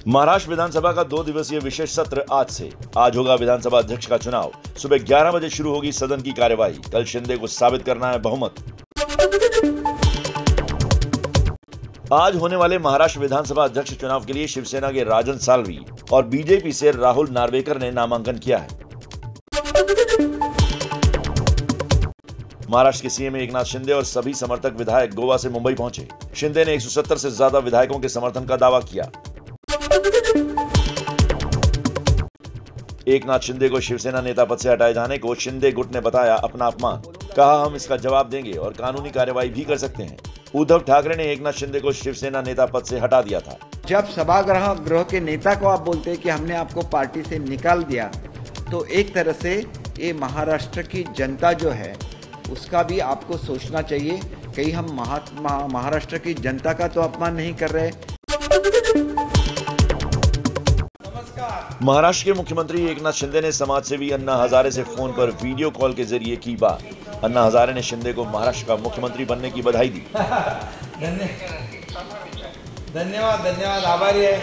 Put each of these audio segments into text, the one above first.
महाराष्ट्र विधानसभा का 2 दिवसीय विशेष सत्र आज से। आज होगा विधानसभा अध्यक्ष का चुनाव। सुबह 11 बजे शुरू होगी सदन की कार्यवाही। कल शिंदे को साबित करना है बहुमत। आज होने वाले महाराष्ट्र विधानसभा अध्यक्ष चुनाव के लिए शिवसेना के राजन साल्वी और बीजेपी से राहुल नार्वेकर ने नामांकन किया है। महाराष्ट्र के सीएम एकनाथ शिंदे और सभी समर्थक विधायक गोवा से मुंबई पहुंचे। शिंदे ने 170 से ज्यादा विधायकों के समर्थन का दावा किया। एकनाथ शिंदे को शिवसेना नेता पद से हटाए जाने को शिंदे गुट ने बताया अपना अपमान। कहा, हम इसका जवाब देंगे और कानूनी कार्यवाही भी कर सकते हैं। उद्धव ठाकरे ने एकनाथ शिंदे को शिवसेना नेता पद से हटा दिया था। जब सभागृह के नेता को आप बोलते हैं कि हमने आपको पार्टी से निकाल दिया, तो एक तरह से ये महाराष्ट्र की जनता जो है उसका भी आपको सोचना चाहिए। कहीं हम महाराष्ट्र की जनता का तो अपमान नहीं कर रहे। महाराष्ट्र के मुख्यमंत्री एकनाथ शिंदे ने समाजसेवी अन्ना हजारे से फोन पर वीडियो कॉल के जरिए की बात। अन्ना हजारे ने शिंदे को महाराष्ट्र का मुख्यमंत्री बनने की बधाई दी। धन्यवाद, आभारी है।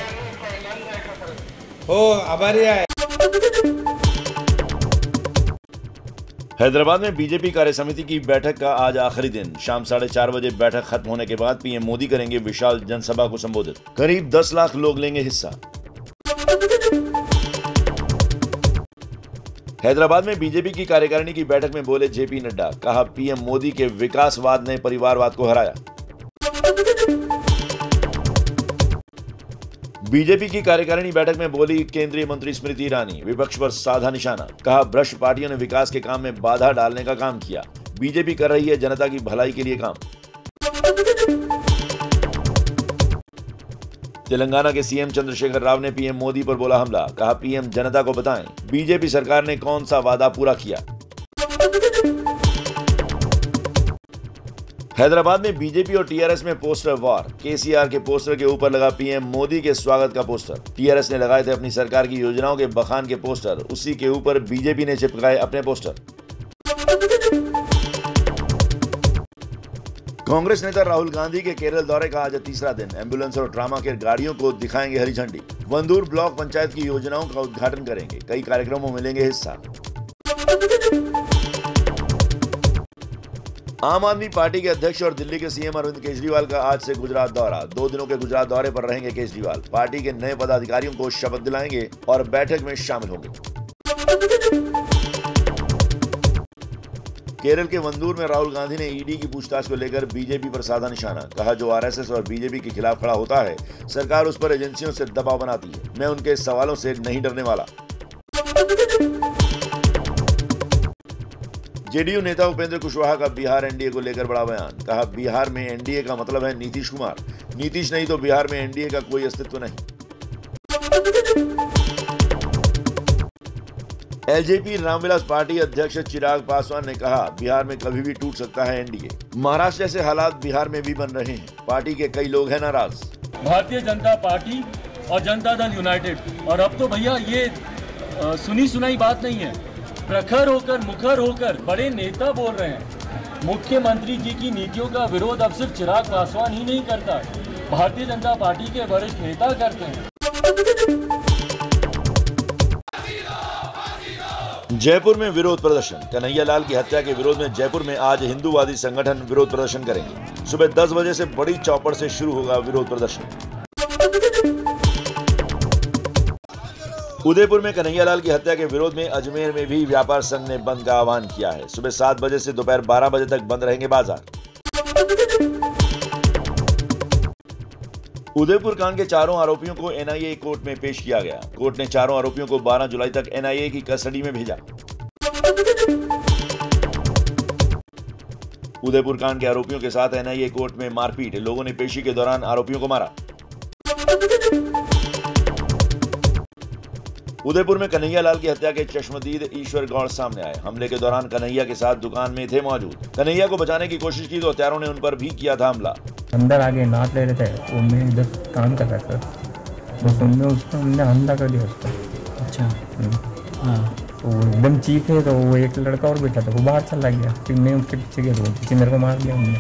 हो, आभारी है। हैदराबाद में बीजेपी कार्यसमिति की बैठक का आज आखिरी दिन। शाम 4:30 बजे बैठक खत्म होने के बाद पीएम मोदी करेंगे विशाल जनसभा को संबोधित। करीब 10 लाख लोग लेंगे हिस्सा। हैदराबाद में बीजेपी की कार्यकारिणी की बैठक में बोले जेपी नड्डा। कहा, पीएम मोदी के विकासवाद ने परिवारवाद को हराया। बीजेपी की कार्यकारिणी बैठक में बोली केंद्रीय मंत्री स्मृति ईरानी। विपक्ष पर साधा निशाना। कहा, भ्रष्ट पार्टियों ने विकास के काम में बाधा डालने का काम किया। बीजेपी कर रही है जनता की भलाई के लिए काम। तेलंगाना के सीएम चंद्रशेखर राव ने पीएम मोदी पर बोला हमला। कहा, पीएम जनता को बताएं बीजेपी सरकार ने कौन सा वादा पूरा किया। हैदराबाद में बीजेपी और टीआरएस में पोस्टर वॉर। केसीआर के पोस्टर के ऊपर लगा पीएम मोदी के स्वागत का पोस्टर। टीआरएस ने लगाए थे अपनी सरकार की योजनाओं के बखान के पोस्टर। उसी के ऊपर बीजेपी ने चिपकाए अपने पोस्टर। कांग्रेस नेता राहुल गांधी के केरल दौरे का आज तीसरा दिन। एम्बुलेंस और ट्रामा केयर गाड़ियों को दिखाएंगे हरी झंडी। वंदूर ब्लॉक पंचायत की योजनाओं का उद्घाटन करेंगे। कई कार्यक्रमों में लेंगे हिस्सा। आम आदमी पार्टी के अध्यक्ष और दिल्ली के सीएम अरविंद केजरीवाल का आज से गुजरात दौरा। 2 दिनों के गुजरात दौरे पर रहेंगे केजरीवाल। पार्टी के नए पदाधिकारियों को शपथ दिलाएंगे और बैठक में शामिल होंगे। केरल के वंदूर में राहुल गांधी ने ईडी की पूछताछ को लेकर बीजेपी पर साधा निशाना। कहा, जो आरएसएस और बीजेपी के खिलाफ खड़ा होता है, सरकार उस पर एजेंसियों से दबाव बनाती है। मैं उनके सवालों से नहीं डरने वाला। जेडीयू नेता उपेंद्र कुशवाहा का बिहार एनडीए को लेकर बड़ा बयान। कहा, बिहार में एनडीए का मतलब है नीतीश कुमार। नीतीश नहीं तो बिहार में एनडीए का कोई अस्तित्व नहीं। एलजेपी रामविलास पार्टी अध्यक्ष चिराग पासवान ने कहा, बिहार में कभी भी टूट सकता है एनडीए। महाराष्ट्र जैसे हालात बिहार में भी बन रहे हैं। पार्टी के कई लोग हैं नाराज। भारतीय जनता पार्टी और जनता दल यूनाइटेड, और अब तो भैया ये सुनी सुनाई बात नहीं है, प्रखर होकर मुखर होकर बड़े नेता बोल रहे हैं। मुख्यमंत्री जी की नीतियों का विरोध अब सिर्फ चिराग पासवान ही नहीं करता, भारतीय जनता पार्टी के वरिष्ठ नेता करते हैं। जयपुर में विरोध प्रदर्शन। कन्हैयालाल की हत्या के विरोध में जयपुर में आज हिंदूवादी संगठन विरोध प्रदर्शन करेंगे। सुबह 10 बजे से बड़ी चौपड़ से शुरू होगा विरोध प्रदर्शन। उदयपुर में कन्हैयालाल की हत्या के विरोध में अजमेर में भी व्यापार संघ ने बंद का आह्वान किया है। सुबह 7 बजे से दोपहर 12 बजे तक बंद रहेंगे बाजार। उदयपुर कांड के चारों आरोपियों को एनआईए कोर्ट में पेश किया गया। कोर्ट ने चारों आरोपियों को 12 जुलाई तक एनआईए की कस्टडी में भेजा। उदयपुर कांड के आरोपियों के साथ एनआईए कोर्ट में मारपीट। लोगों ने पेशी के दौरान आरोपियों को मारा। उदयपुर में कन्हैयालाल की हत्या के चश्मदीद ईश्वर गौड़ सामने आए। हमले के दौरान कन्हैया के साथ दुकान में थे मौजूद। कन्हैया को बचाने की कोशिश की तो हत्यारों ने उन पर भी किया था हमला। अंदर आगे नाच ले रहे थे, वो मैं इधर काम कर रहा था, बस उनने उसको हमने हमला कर दिया उसको। अच्छा, हाँ, वो एकदम चीखे तो वो एक लड़का और बैठा था, वो बाहर चला गया। फिर मैं उसके पीछे गया, वो पीछे मेरे को मार दिया हमने।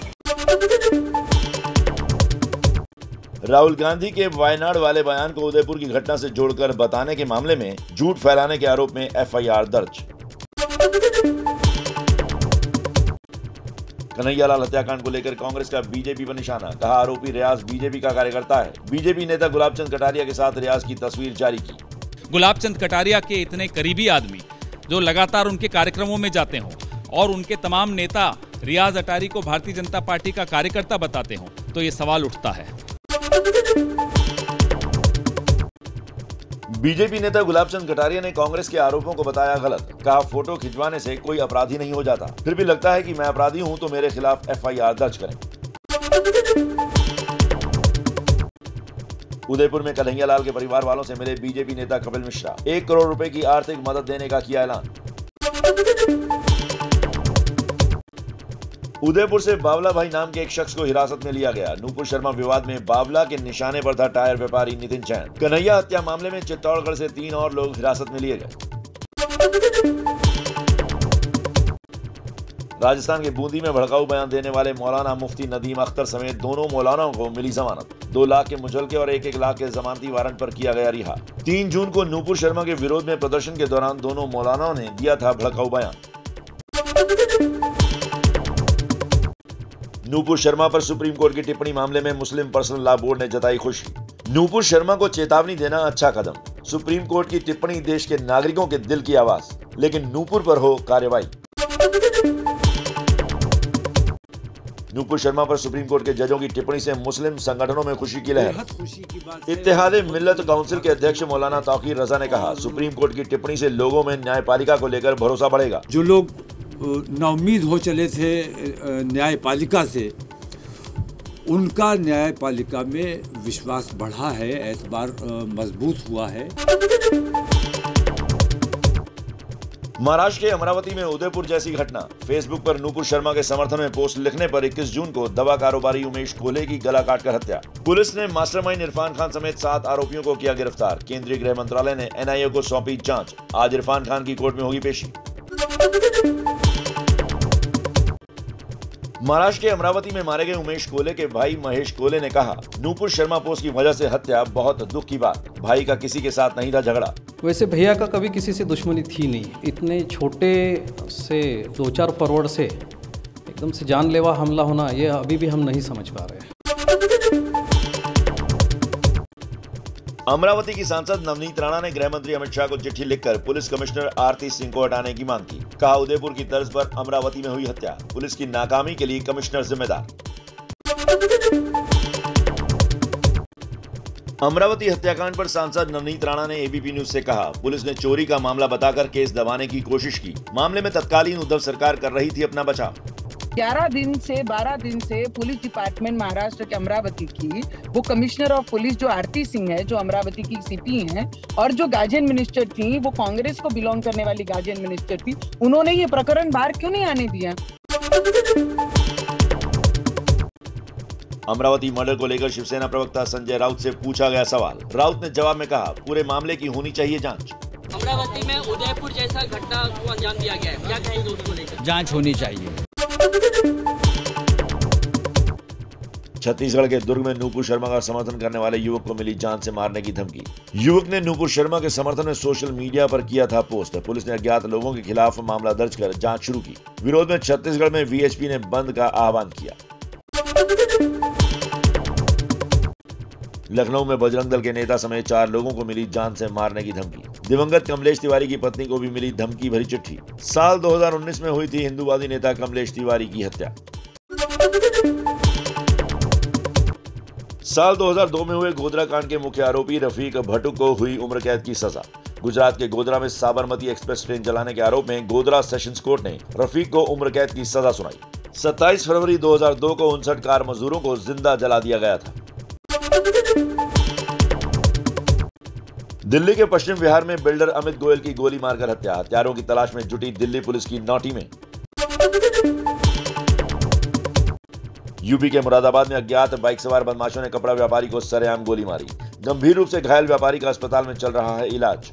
राहुल गांधी के वायनाड वाले बयान को उदयपुर की घटना से जोड़कर बताने के मामले में झूठ फैलाने के आरोप में एफआईआर दर्ज। कन्हैयालाल हत्याकांड को लेकर कांग्रेस का बीजेपी पर निशाना, कहा आरोपी रियाज बीजेपी का कार्यकर्ता है। बीजेपी नेता गुलाबचंद कटारिया के साथ रियाज की तस्वीर जारी की। गुलाबचंद कटारिया के इतने करीबी आदमी जो लगातार उनके कार्यक्रमों में जाते हों और उनके तमाम नेता रियाज अटारी को भारतीय जनता पार्टी का कार्यकर्ता बताते हों तो ये सवाल उठता है। बीजेपी नेता गुलाबचंद कटारिया ने कांग्रेस के आरोपों को बताया गलत, कहा फोटो खिंचवाने से कोई अपराधी नहीं हो जाता, फिर भी लगता है कि मैं अपराधी हूं तो मेरे खिलाफ एफआईआर दर्ज करें। उदयपुर में कन्हैयालाल के परिवार वालों से मिले बीजेपी नेता कपिल मिश्रा, 1 करोड़ रुपए की आर्थिक मदद देने का किया ऐलान। उदयपुर से बावला भाई नाम के एक शख्स को हिरासत में लिया गया। नूपुर शर्मा विवाद में बावला के निशाने पर था टायर व्यापारी नितिन जैन। कन्हैया हत्या मामले में चित्तौड़गढ़ से 3 और लोग हिरासत में लिए गए। राजस्थान के बूंदी में भड़काऊ बयान देने वाले मौलाना मुफ्ती नदीम अख्तर समेत दोनों मौलानाओं को मिली जमानत। 2 लाख के मुचलके और 1-1 लाख के जमानती वारंट पर किया गया रिहा। 3 जून को नूपुर शर्मा के विरोध में प्रदर्शन के दौरान दोनों मौलानाओं ने दिया था भड़काऊ बयान। नूपुर शर्मा पर सुप्रीम कोर्ट की टिप्पणी मामले में मुस्लिम पर्सनल लॉ बोर्ड ने जताई खुशी। नूपुर शर्मा को चेतावनी देना अच्छा कदम। सुप्रीम कोर्ट की टिप्पणी देश के नागरिकों के दिल की आवाज, लेकिन नूपुर पर हो कार्रवाई। नूपुर शर्मा पर सुप्रीम कोर्ट के जजों की टिप्पणी से मुस्लिम संगठनों में खुशी की लहर। इत्तेहादे मिल्लत काउंसिल के अध्यक्ष मौलाना तौकीर रजा ने कहा, सुप्रीम कोर्ट की टिप्पणी से लोगों में न्यायपालिका को लेकर भरोसा बढ़ेगा। जो लोग नाउम्मीद हो चले थे न्यायपालिका से, उनका न्यायपालिका में विश्वास बढ़ा है, एतबार मजबूत हुआ है। महाराष्ट्र के अमरावती में उदयपुर जैसी घटना। फेसबुक पर नूपुर शर्मा के समर्थन में पोस्ट लिखने पर 21 जून को दवा कारोबारी उमेश कोल्हे की गला काटकर हत्या। पुलिस ने मास्टरमाइंड इरफान खान समेत 7 आरोपियों को किया गिरफ्तार। केंद्रीय गृह मंत्रालय ने एनआईए को सौंपी जांच। आज इरफान खान की कोर्ट में होगी पेशी। महाराष्ट्र के अमरावती में मारे गए उमेश कोल्हे के भाई महेश कोल्हे ने कहा, नूपुर शर्मा पोस्ट की वजह से हत्या बहुत दुख की बात। भाई का किसी के साथ नहीं था झगड़ा। वैसे भैया का कभी किसी से दुश्मनी थी नहीं। इतने छोटे से 2-4 फॉरवर्ड से एकदम से जानलेवा हमला होना, ये अभी भी हम नहीं समझ पा रहे हैं। अमरावती की सांसद नवनीत राणा ने गृह मंत्री अमित शाह को चिट्ठी लिखकर पुलिस कमिश्नर आरती सिंह को हटाने की मांग की। कहा, उदयपुर की तर्ज पर अमरावती में हुई हत्या, पुलिस की नाकामी के लिए कमिश्नर जिम्मेदार। अमरावती हत्याकांड पर सांसद नवनीत राणा ने एबीपी न्यूज से कहा, पुलिस ने चोरी का मामला बताकर केस दबाने की कोशिश की। मामले में तत्कालीन उद्धव सरकार कर रही थी अपना बचाव। 12 दिन से पुलिस डिपार्टमेंट महाराष्ट्र के अमरावती की वो कमिश्नर ऑफ पुलिस जो आरती सिंह है, जो अमरावती की सीपी हैं, और जो गार्जियन मिनिस्टर थी, वो कांग्रेस को बिलोंग करने वाली गार्जियन मिनिस्टर थी, उन्होंने ये प्रकरण बाहर क्यों नहीं आने दिया? अमरावती मर्डर को लेकर शिवसेना प्रवक्ता संजय राउत से पूछा गया सवाल। राउत ने जवाब में कहा, पूरे मामले की होनी चाहिए जांच। अमरावती में उदयपुर जैसा घटना को अंजाम दिया गया है, क्या कहेंगे उसको लेकर? जांच होनी चाहिए। छत्तीसगढ़ के दुर्ग में नूपुर शर्मा का समर्थन करने वाले युवक को मिली जान से मारने की धमकी। युवक ने नूपुर शर्मा के समर्थन में सोशल मीडिया पर किया था पोस्ट। पुलिस ने अज्ञात लोगों के खिलाफ मामला दर्ज कर जांच शुरू की। विरोध में छत्तीसगढ़ में वीएचपी ने बंद का आह्वान किया। लखनऊ में बजरंग दल के नेता समेत 4 लोगों को मिली जान से मारने की धमकी। दिवंगत कमलेश तिवारी की पत्नी को भी मिली धमकी भरी चिट्ठी। साल 2019 में हुई थी हिंदूवादी नेता कमलेश तिवारी की हत्या। साल 2002 में हुए गोधरा कांड के मुख्य आरोपी रफीक भट्टू को हुई उम्र कैद की सजा। गुजरात के गोधरा में साबरमती एक्सप्रेस ट्रेन चलाने के आरोप में गोधरा सेशंस कोर्ट ने रफीक को उम्र कैद की सजा सुनाई। 27 फरवरी 2002 को 59 कार मजदूरों को जिंदा जला दिया गया था। दिल्ली के पश्चिम विहार में बिल्डर अमित गोयल की गोली मारकर हत्या। हत्यारों की तलाश में जुटी दिल्ली पुलिस की 9 टीमें। यूपी के मुरादाबाद में अज्ञात बाइक सवार बदमाशों ने कपड़ा व्यापारी को सरेआम गोली मारी। गंभीर रूप से घायल व्यापारी का अस्पताल में चल रहा है इलाज।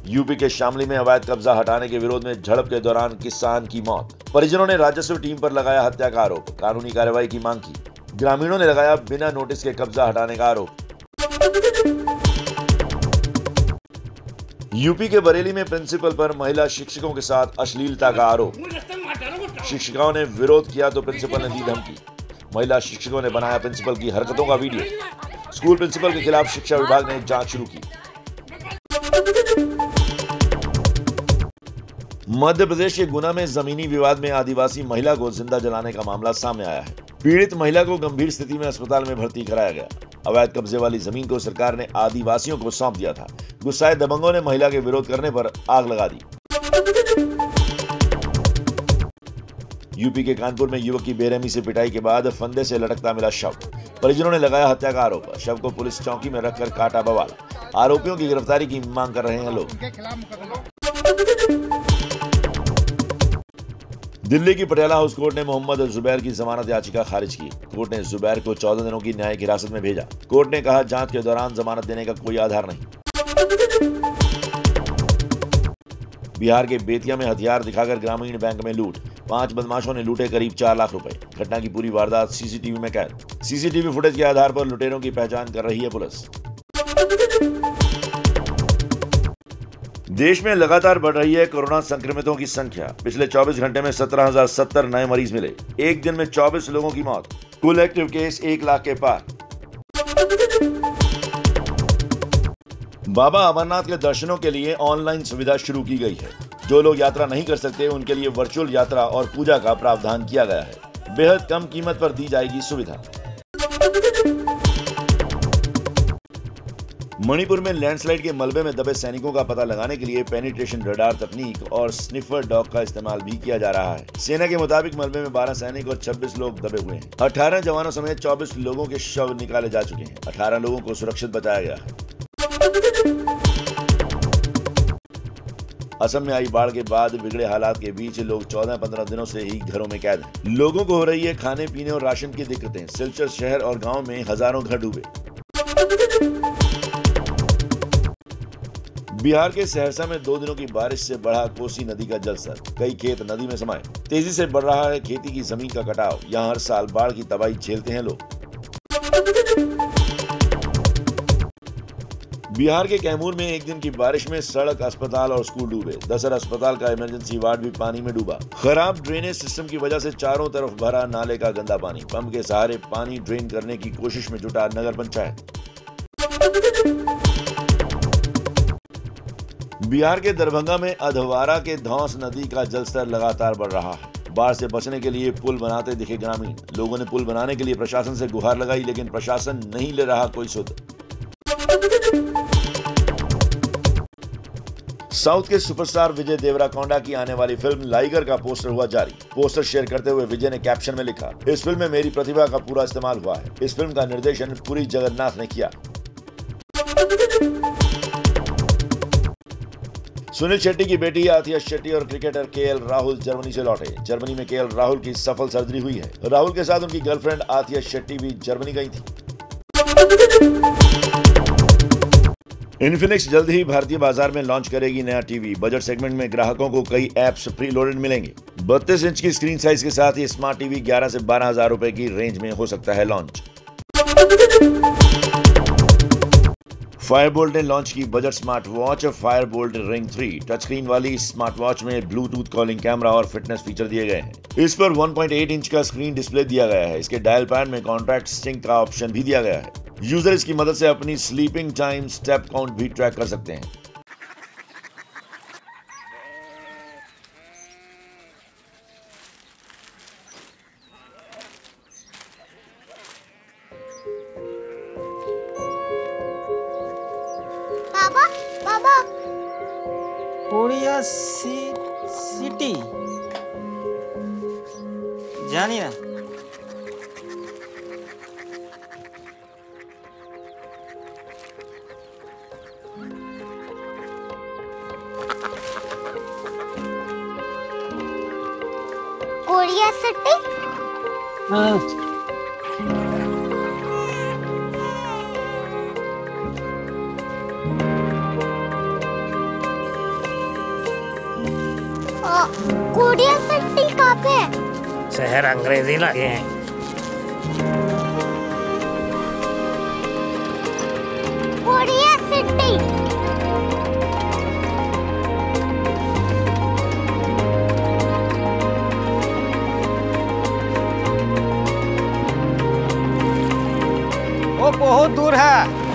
यूपी के शामली में अवैध कब्जा हटाने के विरोध में झड़प के दौरान किसान की मौत। परिजनों ने राजस्व टीम पर लगाया हत्या का आरोप, कानूनी कार्रवाई की मांग की। ग्रामीणों ने लगाया बिना नोटिस के कब्जा हटाने का आरोप। यूपी के बरेली में प्रिंसिपल पर महिला शिक्षकों के साथ अश्लीलता का आरोप। शिक्षिकाओं ने विरोध किया तो प्रिंसिपल ने दी धमकी। महिला शिक्षकों ने बनाया प्रिंसिपल की हरकतों का वीडियो। स्कूल प्रिंसिपल के खिलाफ शिक्षा विभाग ने जांच शुरू की। मध्य प्रदेश के गुना में जमीनी विवाद में आदिवासी महिला को जिंदा जलाने का मामला सामने आया है। पीड़ित महिला को गंभीर स्थिति में अस्पताल में भर्ती कराया गया। अवैध कब्जे वाली जमीन को सरकार ने आदिवासियों को सौंप दिया था। गुस्साए दबंगों ने महिला के विरोध करने पर आग लगा दी। यूपी के कानपुर में युवक की बेरहमी से पिटाई के बाद फंदे से लटकता मिला शव। परिजनों ने लगाया हत्या का आरोप। शव को पुलिस चौकी में रखकर काटा बवाल। आरोपियों की गिरफ्तारी की मांग कर रहे हैं लोग। दिल्ली की पटियाला हाउस कोर्ट ने मोहम्मद जुबैर की जमानत याचिका खारिज की। कोर्ट ने जुबैर को 14 दिनों की न्यायिक हिरासत में भेजा। कोर्ट ने कहा, जांच के दौरान जमानत देने का कोई आधार नहीं। बिहार के बेतिया में हथियार दिखाकर ग्रामीण बैंक में लूट। 5 बदमाशों ने लूटे करीब 4 लाख रुपए। घटना की पूरी वारदात सीसीटीवी में कैद। सीसीटीवी फुटेज के आधार पर लुटेरों की पहचान कर रही है पुलिस। देश में लगातार बढ़ रही है कोरोना संक्रमितों की संख्या। पिछले 24 घंटे में 17,070 नए मरीज मिले। एक दिन में 24 लोगों की मौत। कुल एक्टिव केस 1 लाख के पार। बाबा अमरनाथ के दर्शनों के लिए ऑनलाइन सुविधा शुरू की गई है। जो लोग यात्रा नहीं कर सकते उनके लिए वर्चुअल यात्रा और पूजा का प्रावधान किया गया है। बेहद कम कीमत पर दी जाएगी सुविधा। मणिपुर में लैंडस्लाइड के मलबे में दबे सैनिकों का पता लगाने के लिए पेनिट्रेशन रडार तकनीक और स्निफर डॉग का इस्तेमाल भी किया जा रहा है। सेना के मुताबिक मलबे में 12 सैनिक और 26 लोग दबे हुए हैं। 18 जवानों समेत 24 लोगों के शव निकाले जा चुके हैं। 18 लोगों को सुरक्षित बचाया गया है। असम में आई बाढ़ के बाद बिगड़े हालात के बीच लोग 14-15 दिनों से ही घरों में कैद हैं। लोगों को हो रही है खाने पीने और राशन की दिक्कतें। सिलचर शहर और गांव में हजारों घर डूबे। बिहार के सहरसा में 2 दिनों की बारिश से बढ़ा कोसी नदी का जलस्तर। कई खेत नदी में समाये। तेजी से बढ़ रहा है खेती की जमीन का कटाव। यहाँ हर साल बाढ़ की तबाही झेलते हैं लोग। बिहार के कैमूर में एक दिन की बारिश में सड़क, अस्पताल और स्कूल डूबे। दसर अस्पताल का इमरजेंसी वार्ड भी पानी में डूबा। खराब ड्रेनेज सिस्टम की वजह से चारों तरफ भरा नाले का गंदा पानी। पंप के सहारे पानी ड्रेन करने की कोशिश में जुटा नगर पंचायत। बिहार के दरभंगा में अधवारा के धौंस नदी का जलस्तर लगातार बढ़ रहा है। बाढ़ से बचने के लिए पुल बनाते दिखे ग्रामीण। लोगों ने पुल बनाने के लिए प्रशासन से गुहार लगाई, लेकिन प्रशासन नहीं ले रहा कोई सुध। साउथ के सुपरस्टार विजय देवराकोंडा की आने वाली फिल्म लाइगर का पोस्टर हुआ जारी। पोस्टर शेयर करते हुए विजय ने कैप्शन में लिखा, इस फिल्म में मेरी प्रतिभा का पूरा इस्तेमाल हुआ है। इस फिल्म का निर्देशन पुरी जगन्नाथ ने किया। सुनील शेट्टी की बेटी आथिया शेट्टी और क्रिकेटर केएल राहुल जर्मनी से लौटे। जर्मनी में केएल राहुल की सफल सर्जरी हुई है। राहुल के साथ उनकी गर्लफ्रेंड आथिया शेट्टी भी जर्मनी गई थी। इन्फिनिक्स जल्द ही भारतीय बाजार में लॉन्च करेगी नया टीवी। बजट सेगमेंट में ग्राहकों को कई ऐप्स प्री लोडेड मिलेंगे। 32 इंच की स्क्रीन साइज के साथ ये स्मार्ट टीवी 11 से 12 हजार रुपए की रेंज में हो सकता है लॉन्च। फायरबोल्ट ने लॉन्च की budget smart watch Fireboltt ring 3। Touch screen वाली इस स्मार्ट वॉच में ब्लूटूथ कॉलिंग कैमरा और फिटनेस फीचर दिए गए हैं। इस पर 1.8 इंच का स्क्रीन डिस्प्ले दिया गया है। इसके डायल पैड में कॉन्ट्रैक्ट सिंक का ऑप्शन भी दिया गया है। यूजर इसकी मदद से अपनी स्लीपिंग टाइम, स्टेप काउंट भी ट्रैक कर सकते हैं। कोरिया सिटी जानी ना। Korea city? हाँ। कोरिया सिटी कहाँ पे है? शहर अंग्रेजी लगे हैं। Korea city. वो बहुत दूर है।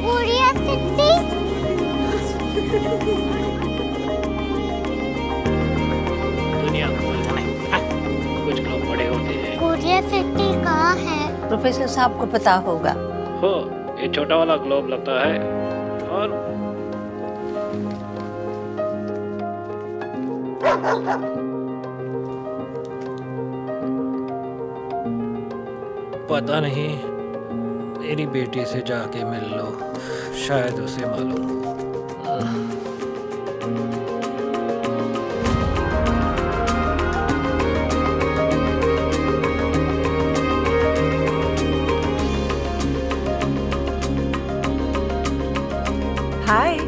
Korea city. दुनिया कुछ लोग बड़े होते हैं। कोरिया सिटी कहाँ है? प्रोफेसर साहब को पता होगा। हो, ये छोटा वाला ग्लोब लगता है और पता नहीं, मेरी बेटी से जाके मिल लो, शायद उसे मालूम हो। हाय,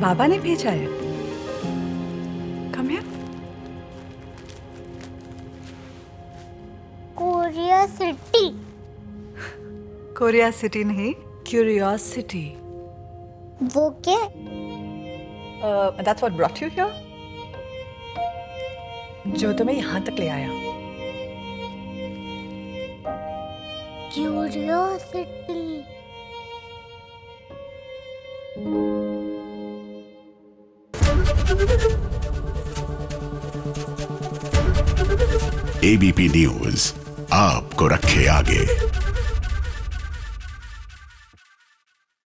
बाबा ने भेजा है। Come here. Korea city. Korea city नहीं, क्यूरियोसिटी। वो क्या? That's what brought you here? जो तुम्हें यहाँ तक ले आया। क्यूरियोसिटी। एबीपी न्यूज आपको रखे आगे।